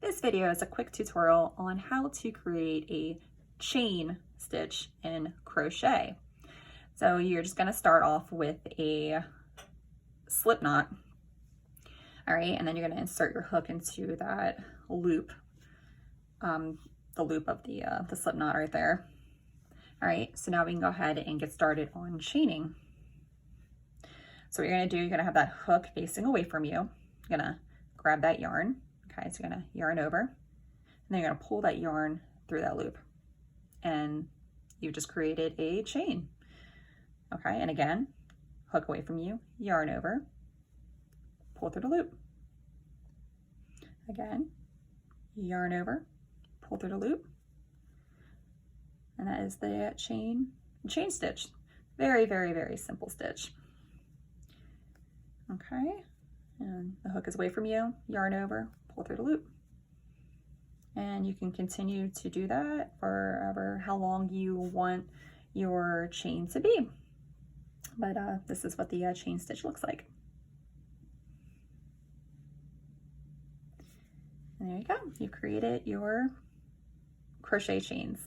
This video is a quick tutorial on how to create a chain stitch in crochet. So you're just going to start off with a slip knot. All right, and then you're going to insert your hook into that loop, the loop of the slip knot right there. All right, so now we can go ahead and get started on chaining. So what you're going to do, you're going to have that hook facing away from you. You're going to grab that yarn. Okay, so you're going to yarn over, and then you're going to pull that yarn through that loop, and you just created a chain. Okay, and again, hook away from you, yarn over, pull through the loop. Again, yarn over, pull through the loop, and that is the chain stitch. Very, very, very simple stitch. Okay, and the hook is away from you, yarn over, pull through the loop. And you can continue to do that for how long you want your chain to be. But this is what the chain stitch looks like. And there you go, you created your crochet chains.